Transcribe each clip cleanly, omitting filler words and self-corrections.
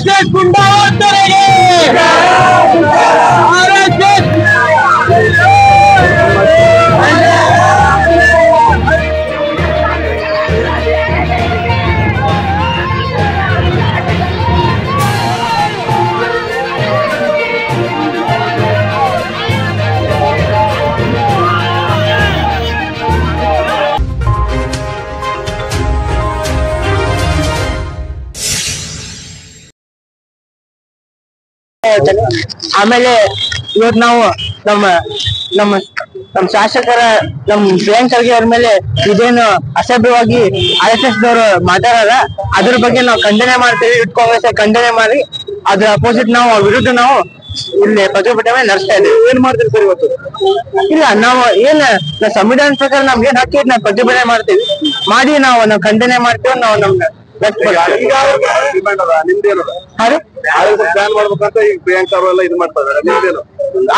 RSS ಗುಂಡಾವರ್ತನೆಗೆ ಆಮೇಲೆ ಇವತ್ತು ನಾವು ನಮ್ಮ ನಮ್ಮ ನಮ್ಮ ಶಾಸಕರ ನಮ್ಮ ಪ್ರಿಯಾಂಕ್ ಖರ್ಗೆ ಅವ್ರ ಮೇಲೆ ಇದೇನು ಅಸಭ್ಯವಾಗಿ RSS ದವರು ಮಾತಾಡಲ್ಲ, ಅದ್ರ ಬಗ್ಗೆ ನಾವು ಖಂಡನೆ ಮಾಡ್ತೀವಿ. ಯೂತ್ ಕಾಂಗ್ರೆಸ್ ಖಂಡನೆ ಮಾಡಿ ಅದ್ರ ಅಪೋಸಿಟ್ ನಾವು ವಿರುದ್ಧ ನಾವು ಇಲ್ಲಿ ಪ್ರತಿಭಟನೆ ನಡೆಸ್ತಾ ಇದ್ದೀವಿ. ಏನ್ ಮಾಡ್ತೀವಿ ಸರ್ ಇವತ್ತು? ಇಲ್ಲ, ನಾವು ಸಂವಿಧಾನ ಪ್ರಕಾರ ನಮ್ಗೆ ಏನ್ ಹಕ್ಕಿ ನಾವು ಪ್ರತಿಭಟನೆ ಮಾಡ್ತೀವಿ, ಮಾಡಿ ನಾವು ಖಂಡನೆ ಮಾಡ್ತೀವಿ. ನಾವು ನಮ್ಗೆ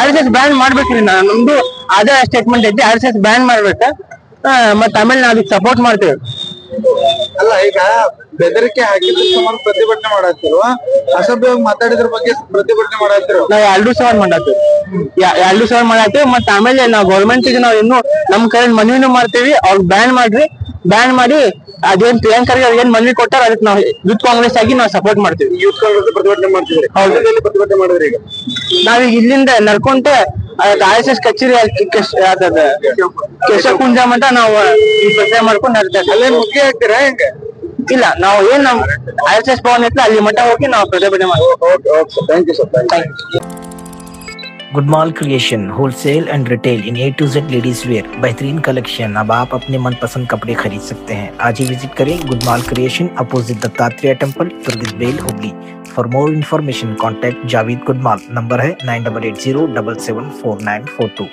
RSS ಬ್ಯಾನ್ ಮಾಡ್ಬೇಕ್ರಿ. ನಮ್ದು ಅದೇ ಸ್ಟೇಟ್ಮೆಂಟ್ ಐತಿ, RSS ಬ್ಯಾನ್ ಮಾಡ್ಬೇಕ. ಮತ್ತ ಆಮೇಲೆ ನಾವ್ ಅದಕ್ಕೆ ಸಪೋರ್ಟ್ ಮಾಡ್ತೇವೆ. ಅಲ್ಲ, ಈಗ ಬೆದರಿಕೆ ಹಾಕಿದ್ರ ಸುಮಾರು ಪ್ರತಿಭಟನೆ ಮಾಡಾಕ್ತಿರುವ, ಅಸಭ್ಯವಾಗಿ ಮಾತಾಡಿದ್ರ ಬಗ್ಗೆ ಪ್ರತಿಭಟನೆ ಮಾಡಾಕ್ತಿರೋ? ನಾವ್ 2 ಸಾವಿರ ಮಾಡಾಕ್ತಿವಿ. ಮತ್ತ ಆಮೇಲೆ ನಾವ್ ಗೌರ್ಮೆಂಟ್ ಗೆ ನಾವ್ ಇನ್ನು ನಮ್ ಕಡೆ ಮನವಿನೂ ಮಾಡ್ತೇವಿ, ಅವ್ರಿಗೆ ಬ್ಯಾನ್ ಮಾಡಿ ಅದೇನ್ ಪ್ರಿಯಾಂಕ್ ಖರ್ಗೆ ಏನ್ ಮನವಿ ಕೊಟ್ಟಾರ ಅದಕ್ಕೆ ನಾವು ಯೂತ್ ಕಾಂಗ್ರೆಸ್ ಆಗಿ ನಾವು ಸಪೋರ್ಟ್ ಮಾಡ್ತೀವಿ. ಯೂತ್ ಕಾಂಗ್ರೆಸ್ ಪ್ರತಿಭಟನೆ ಮಾಡ್ತಿದ್ರಿ? ಹೌದು. ಪ್ರತಿಭಟನೆ ಮಾಡಿದ್ರಿ? ಈಗ ನಾವೀಗ ಇಲ್ಲಿಂದ ನಡ್ಕೊಂತ RSS ಕಚೇರಿ ಕೇಶವಕುಂಜ ಮಠ ನಾವು ಈ ಪ್ರಚಾರ ಮಾಡ್ಕೊಂಡು ನಡ್ತೇವೆ. ಅಲ್ಲೇನ್ ಮುಖ್ಯ ಆಗ್ತೀರಾ ಹೆಂಗೆ? ಇಲ್ಲ, ನಾವು ಏನ್ ನಮ್ RSS ಭವನ ಇತ್ತು ಅಲ್ಲಿ ಮಠ ಹೋಗಿ ನಾವು ಪ್ರತಿಭಟನೆ ಮಾಡ್ತೀವಿ. Thank you sir. Thank you. Gudmal creation wholesale and retail in A to Z ladies wear बेहतरीन कलेक्शन। अब आप अपने मनपसंद कपड़े खरीद सकते हैं। आज ही विजिट करें Gudmal creation, opposite Dattatreya temple, तुर्गिसबेल, Hooghly. For more information contact Javed Gudmal. Number है 9880774942।